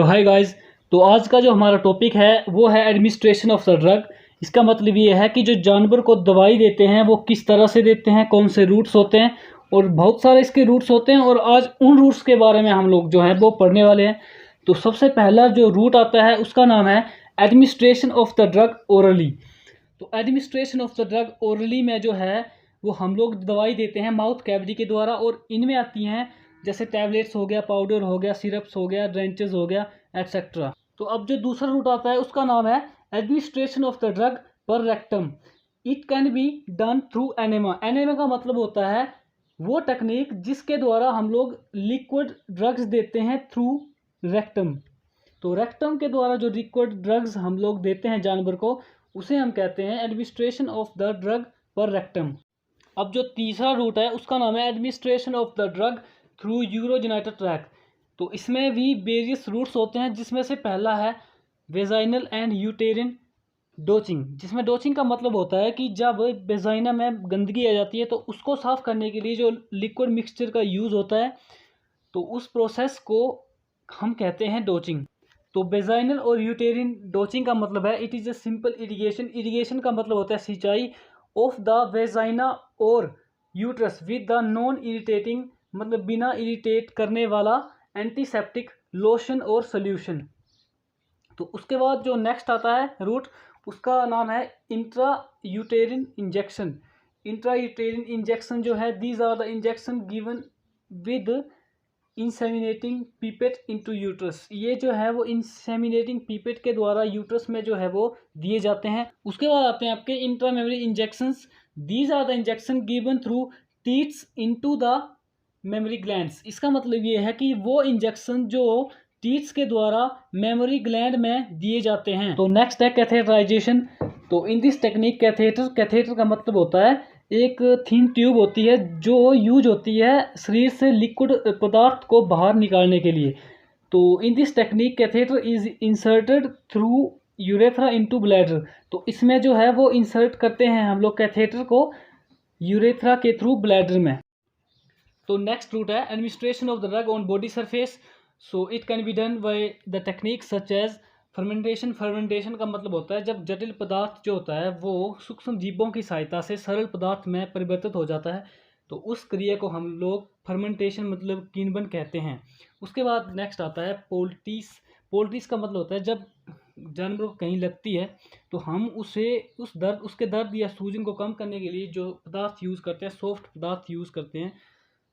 Hi guys. तो आज का जो हमारा टॉपिक है वो है एडमिनिस्ट्रेशन ऑफ द ड्रग। इसका मतलब ये है कि जो जानवर को दवाई देते हैं वो किस तरह से देते हैं, कौन से रूट्स होते हैं, और बहुत सारे इसके रूट्स होते हैं। और आज उन रूट्स के बारे में हम लोग जो है वो पढ़ने वाले हैं। तो सबसे पहला जो रूट आता है उसका नाम है administration of the drug orally. तो administration of the drug orally में जो है वो हम लोग दवाई देते हैं माउथ कैविटी के द्वारा, और इनमें आती हैं जैसे टैबलेट्स हो गया, पाउडर हो गया, सिरप्स हो गया, ड्रेंचेस हो गया, एट्सेट्रा। तो अब जो दूसरा रूट आता है उसका नाम है एडमिनिस्ट्रेशन ऑफ द ड्रग पर rectum. It can be done through enema. Enema का मतलब होता है वो टेक्निक जिसके द्वारा हम लोग लिक्विड ड्रग्स देते हैं थ्रू रेक्टम। तो रेक्टम के द्वारा जो लिक्विड ड्रग्स हम लोग देते हैं जानवर को उसे हम कहते हैं एडमिनिस्ट्रेशन ऑफ द ड्रग पर रेक्टम। अब जो तीसरा रूट है उसका नाम है administration of the drug through urogenital tract. तो इसमें भी वेरियस रूट्स होते हैं, जिसमें से पहला है वेजाइनल एंड यूटेरिन डोचिंग, जिसमें डोचिंग का मतलब होता है कि जब वेजाइना में गंदगी आ जाती है तो उसको साफ करने के लिए जो लिक्विड मिक्सचर का यूज़ होता है, तो उस प्रोसेस को हम कहते हैं डोचिंग। तो वेजाइनल और यूटेरिन डोचिंग का मतलब है it is a simple irrigation. Irrigation का मतलब होता है सिंचाई ऑफ द वेजाइना और uterus with the non irritating, मतलब बिना इरिटेट करने वाला एंटीसेप्टिक लोशन और सोल्यूशन। तो उसके बाद जो नेक्स्ट आता है रूट उसका नाम है intrauterine injection. Intrauterine injection जो है these are the injection given with inseminating pipette into uterus. ये जो है वो इंसेमिनेटिंग पीपेट के द्वारा यूट्रस में जो है वो दिए जाते हैं। उसके बाद आते हैं आपके intramammary injections. These are the injection given through teats into the mammary glands. इसका मतलब ये है कि वो इंजेक्शन जो टीथ्स के द्वारा मेमोरी ग्लैंड में दिए जाते हैं। तो नेक्स्ट है कैथेटराइजेशन। तो इन दिस टेक्निक कैथेटर का मतलब होता है एक थिन ट्यूब होती है जो यूज होती है शरीर से लिक्विड पदार्थ को बाहर निकालने के लिए। तो in this technique catheter is inserted through urethra into bladder. तो इसमें जो है वो इंसर्ट करते हैं हम लोग कैथेटर को यूरेथ्रा के थ्रू ब्लैडर में। तो नेक्स्ट रूट है administration of the drug on body surface. So it can be done by the technique such as fermentation. Fermentation का मतलब होता है जब जटिल पदार्थ जो होता है वो सूक्ष्म जीवों की सहायता से सरल पदार्थ में परिवर्तित हो जाता है, तो उस क्रिया को हम लोग फर्मेंटेशन मतलब किण्वन कहते हैं। उसके बाद नेक्स्ट आता है पोल्टिस। पोल्टिस का मतलब होता है जब जानवर को कहीं लगती है तो हम उसे उसके दर्द या सूजन को कम करने के लिए जो पदार्थ यूज़ करते हैं, सॉफ्ट पदार्थ यूज़ करते हैं,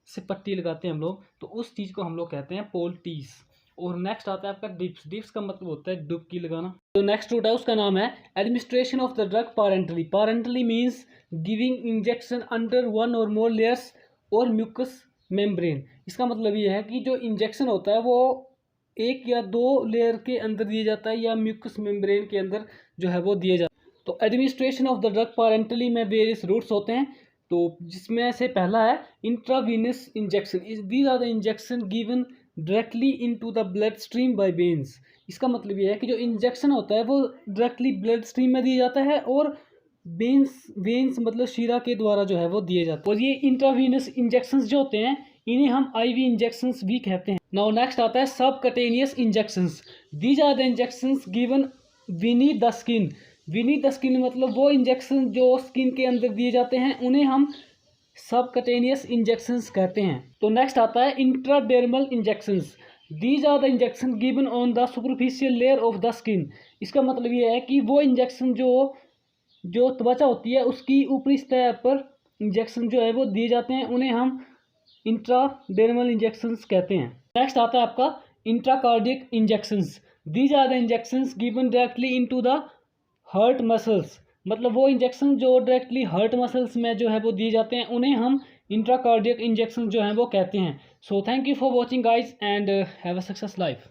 से पट्टी लगाते हैं हम लोग, तो उस चीज़ को हम लोग कहते हैं पोल्टीस। और नेक्स्ट आता है आपका डिप्स। डिप्स का मतलब होता है डुबकी लगाना। जो नेक्स्ट रूट है उसका नाम है administration of the drug parenterally. Parenterally means giving injection under one or more layers or mucous membrane. इसका मतलब ये है कि जो इंजेक्शन होता है वो एक या दो लेयर के अंदर दिया जाता है या म्यूकस मेम्ब्रेन के अंदर जो है वो दिया जाता है। तो एडमिनिस्ट्रेशन ऑफ द ड्रग पारेंटली में वेरियस रूट्स होते हैं, तो जिसमें से पहला है intravenous injection. These are the injection given directly into the blood stream by veins. इसका मतलब ये है कि जो इंजेक्शन होता है वो डायरेक्टली ब्लड स्ट्रीम में दिया जाता है और वेन्स मतलब शीरा के द्वारा जो है वो दिए जाते हैं। और ये इंट्रावीनस इंजेक्शंस जो होते हैं इन्हें हम आईवी इंजेक्शंस भी कहते हैं। नाउ नेक्स्ट आता है subcutaneous injections. These are the injections given विनी द स्किन। विनी द स्किन मतलब वो इंजेक्शन जो स्किन के अंदर दिए जाते हैं उन्हें हम सबकटेनियस इंजेक्शंस कहते हैं। तो नेक्स्ट आता है intradermal injections. These are the injection given on the superficial layer of the skin. इसका मतलब ये है कि वो इंजेक्शन जो त्वचा होती है उसकी ऊपरी सतह पर इंजेक्शन जो है वो दिए जाते हैं, उन्हें हम इंट्राडर्मल इंजेक्शंस कहते हैं। नेक्स्ट आता है आपका intracardiac injections. These are the injections given directly into the heart muscles. मतलब वो इंजेक्शन जो डायरेक्टली हर्ट मसल्स में जो है वो दिए जाते हैं उन्हें हम इंट्राकार्डियक इंजेक्शन जो हैं वो कहते हैं। So thank you for watching guys and have a success life.